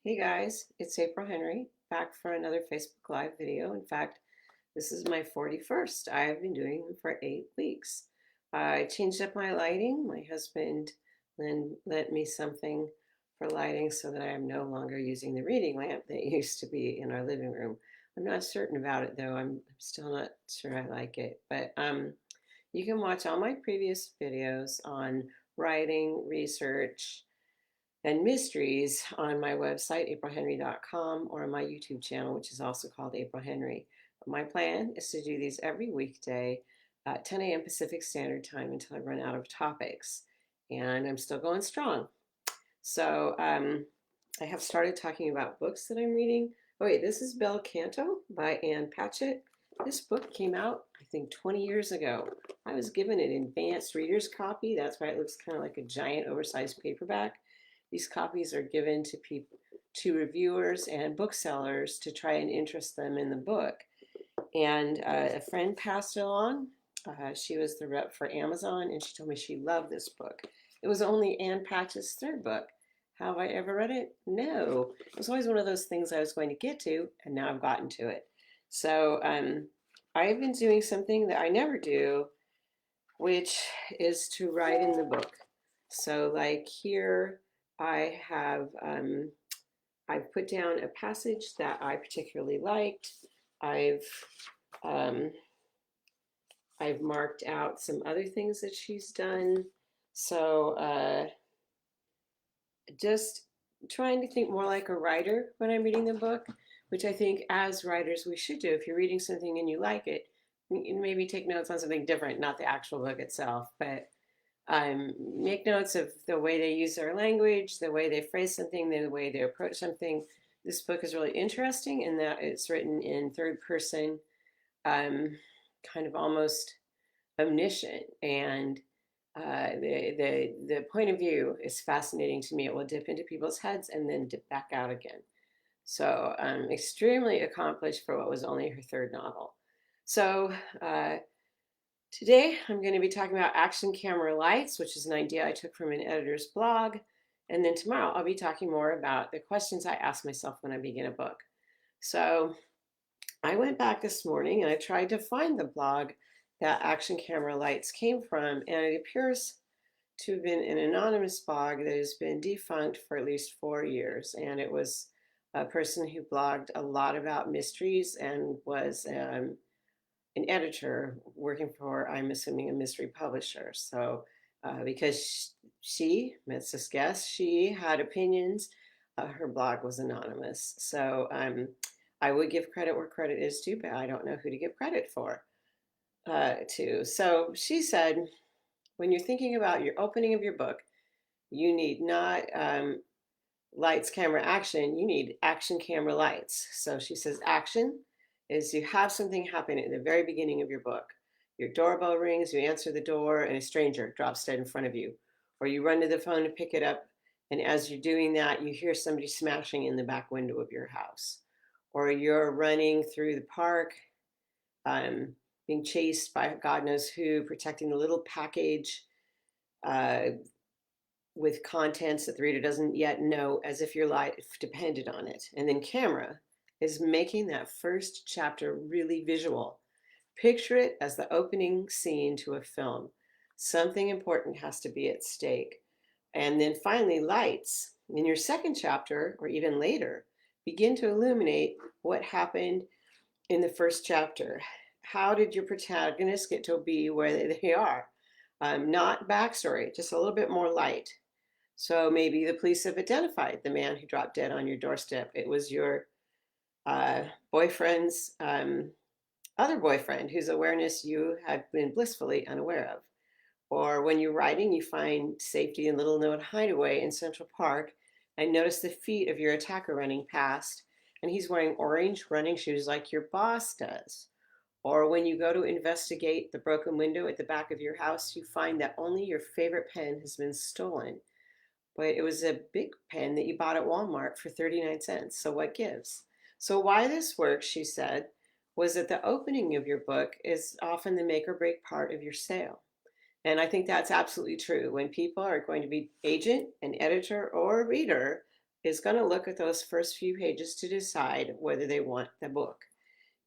Hey guys, it's April Henry back for another Facebook Live video. In fact, this is my 41st. I have been doing them for 8 weeks. I changed up my lighting. My husband lent me something for lighting so that I am no longer using the reading lamp that used to be in our living room. I'm not certain about it though. I'm still not sure I like it. But you can watch all my previous videos on writing, research, and mysteries on my website, aprilhenry.com, or on my YouTube channel, which is also called April Henry. My plan is to do these every weekday at 10 a.m. Pacific Standard Time until I run out of topics. And I'm still going strong. So I have started talking about books that I'm reading. Oh, wait, this is Bel Canto by Ann Patchett. This book came out, I think, 20 years ago. I was given an advanced reader's copy. That's why it looks kind of like a giant oversized paperback. These copies are given to people, to reviewers and booksellers to try and interest them in the book. And a friend passed it along. She was the rep for Amazon, and she told me she loved this book. It was only Ann Patchett's third book. Have I ever read it? No. It was always one of those things I was going to get to, and now I've gotten to it. So I've been doing something that I never do, which is to write in the book. So like here, I've put down a passage that I particularly liked. I've um, I've marked out some other things that she's done. So just trying to think more like a writer when I'm reading the book, which I think as writers we should do. If you're reading something and you like it, maybe take notes on something different, not the actual book itself, but make notes of the way they use their language, the way they phrase something, the way they approach something. This book is really interesting in that it's written in third person, kind of almost omniscient, and the point of view is fascinating to me. It will dip into people's heads and then dip back out again. So extremely accomplished for what was only her third novel. So today, I'm going to be talking about action camera lights, which is an idea I took from an editor's blog. And then tomorrow, I'll be talking more about the questions I ask myself when I begin a book. So I went back this morning and I tried to find the blog that action camera lights came from, and it appears to have been an anonymous blog that has been defunct for at least 4 years. And it was a person who blogged a lot about mysteries and was an editor working for, I'm assuming, a mystery publisher. So, because let's just guess, she had opinions, her blog was anonymous. So, I would give credit where credit is due, but I don't know who to give credit to. So, she said, when you're thinking about your opening of your book, you need not lights, camera, action, you need action, camera, lights. So she says action is you have something happen at the very beginning of your book. Your doorbell rings, you answer the door, and a stranger drops dead in front of you. Or you run to the phone to pick it up, and as you're doing that, you hear somebody smashing in the back window of your house. Or you're running through the park, being chased by God knows who, protecting the little package uh, with contents that the reader doesn't yet know, as if your life depended on it. And then camera is making that first chapter really visual. Picture it as the opening scene to a film. Something important has to be at stake. And then finally, lights in your second chapter or even later begin to illuminate what happened in the first chapter. How did your protagonists get to be where they are? Not backstory, just a little bit more light. So maybe the police have identified the man who dropped dead on your doorstep. It was your boyfriend's other boyfriend whose awareness you had been blissfully unaware of. Or when you're writing, you find safety in Little Known Hideaway in Central Park and notice the feet of your attacker running past, and he's wearing orange running shoes like your boss does. Or when you go to investigate the broken window at the back of your house, you find that only your favorite pen has been stolen, but it was a big pen that you bought at Walmart for 39 cents. So what gives? So why this works, she said, was that the opening of your book is often the make or break part of your sale. And I think that's absolutely true. When people are going to be agent, an editor, or a reader is going to look at those first few pages to decide whether they want the book.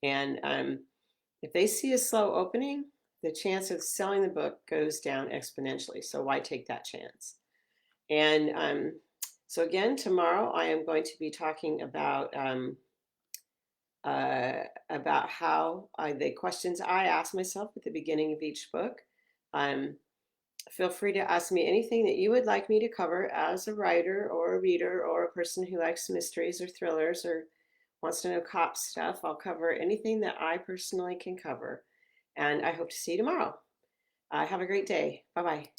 And if they see a slow opening, the chance of selling the book goes down exponentially. So why take that chance? And so again, tomorrow I am going to be talking about how the questions I ask myself at the beginning of each book. Um, Feel free to ask me anything that you would like me to cover as a writer or a reader or a person who likes mysteries or thrillers or wants to know cop stuff. I'll cover anything that I personally can cover. And I hope to see you tomorrow. Have a great day. Bye bye.